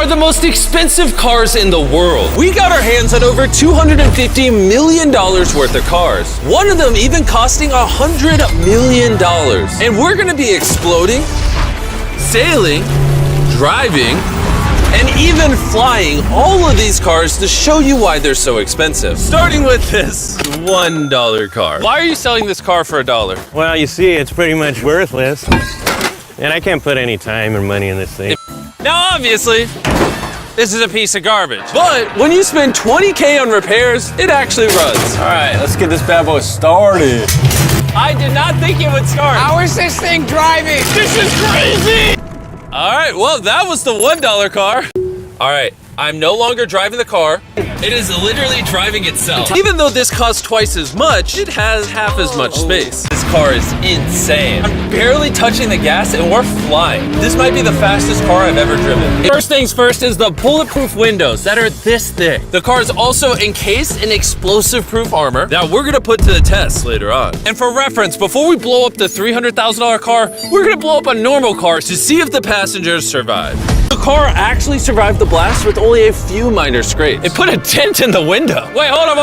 are the most expensive cars in the world. We got our hands on over $250 million worth of cars. One of them even costing $100 million. And we're gonna be exploding, sailing, driving, and even flying all of these cars to show you why they're so expensive. Starting with this $1 car. Why are you selling this car for $1? Well, you see, it's pretty much worthless. And I can't put any time or money in this thing. Now, obviously, this is a piece of garbage. But when you spend $20K on repairs, it actually runs. All right, let's get this bad boy started. I did not think it would start. How is this thing driving? This is crazy! All right, well, that was the $1 car. All right, I'm no longer driving the car. It is literally driving itself. Even though this costs twice as much, it has half as much space. This car is insane. I'm barely touching the gas and we're flying. This might be the fastest car I've ever driven. First things first is the bulletproof windows that are this thick. The car is also encased in explosive-proof armor that we're gonna put to the test later on. And for reference, before we blow up the $300,000 car, we're gonna blow up a normal car to see if the passengers survive. The car actually survived the blast with only a few minor scrapes. It put a dent in the window. Wait, hold on.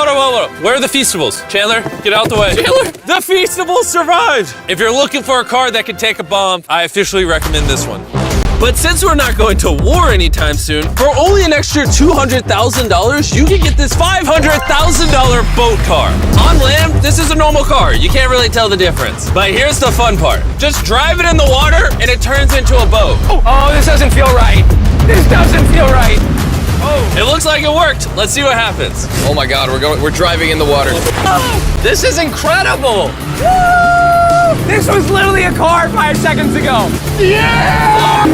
Where are the Feastables? Chandler, get out the way. Chandler, the Feastables survived. If you're looking for a car that can take a bomb, I officially recommend this one. But since we're not going to war anytime soon, for only an extra $200,000, you can get this $500,000 boat car. On land, this is a normal car. You can't really tell the difference. But here's the fun part. Just drive it in the water and it turns into a boat. Oh, this doesn't feel right. This doesn't feel right. Oh, it looks like it worked. Let's see what happens. Oh my God, we're driving in the water. Oh, this is incredible. This was literally a car 5 seconds ago. Yeah!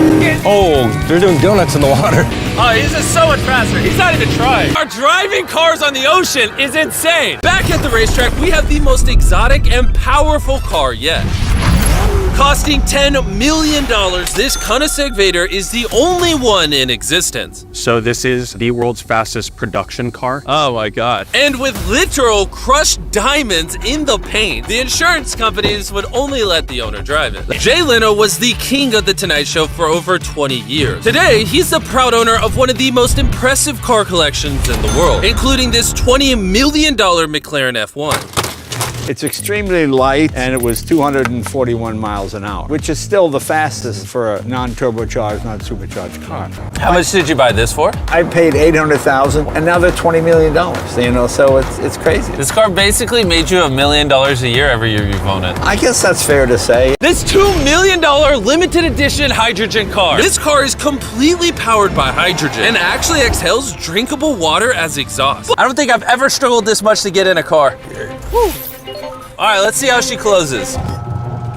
Oh, they're doing donuts in the water. Oh, he's just so much faster. He's not even trying. Our driving cars on the ocean is insane. Back at the racetrack, we have the most exotic and powerful car yet. Costing $10 million, this Koenigsegg Vader is the only one in existence. So this is the world's fastest production car. Oh my God. And with literal crushed diamonds in the paint, the insurance companies would only let the owner drive it. Jay Leno was the king of The Tonight Show for over 20 years. Today, he's the proud owner of one of the most impressive car collections in the world, including this $20 million McLaren F1. It's extremely light, and it was 241 miles an hour, which is still the fastest for a non-turbocharged, not supercharged car. How much did you buy this for? I paid $800,000, and now they're $20 million. You know, so it's crazy. This car basically made you $1 million a year every year you've owned it. I guess that's fair to say. This $2 million limited edition hydrogen car. This car is completely powered by hydrogen and actually exhales drinkable water as exhaust. I don't think I've ever struggled this much to get in a car. Whew. All right, let's see how she closes.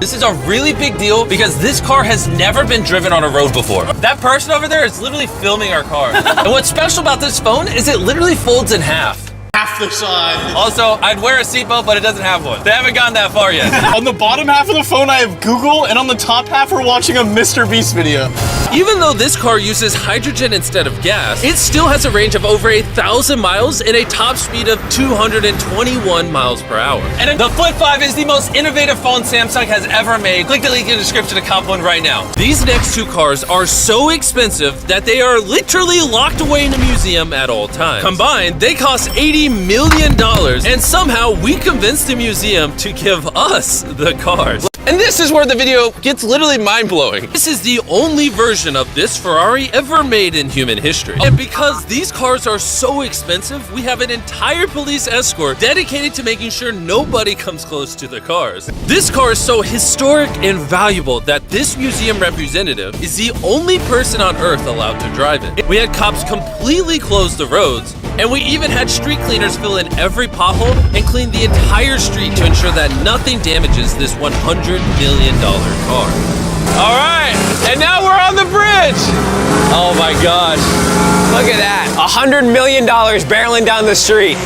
This is a really big deal because this car has never been driven on a road before. That person over there is literally filming our car. And what's special about this phone is it literally folds in half. Half the size. Also, I'd wear a seatbelt, but it doesn't have one. They haven't gone that far yet. On the bottom half of the phone, I have Google, and on the top half, we're watching a MrBeast video. Even though this car uses hydrogen instead of gas, it still has a range of over 1,000 miles and a top speed of 221 miles per hour. And the Flip 5 is the most innovative phone Samsung has ever made. Click the link in the description to cop one right now. These next two cars are so expensive that they are literally locked away in a museum at all times. Combined, they cost $80 million, and somehow we convinced the museum to give us the cars. And this is where the video gets literally mind-blowing. This is the only version of this Ferrari ever made in human history. And because these cars are so expensive, we have an entire police escort dedicated to making sure nobody comes close to the cars. This car is so historic and valuable that this museum representative is the only person on earth allowed to drive it. We had cops completely close the roads, and we even had street cleaners fill in every pothole and clean the entire street to ensure that nothing damages this $100 million car. All right, and now we're on the bridge. Oh my gosh. Look at that, $100 million barreling down the street.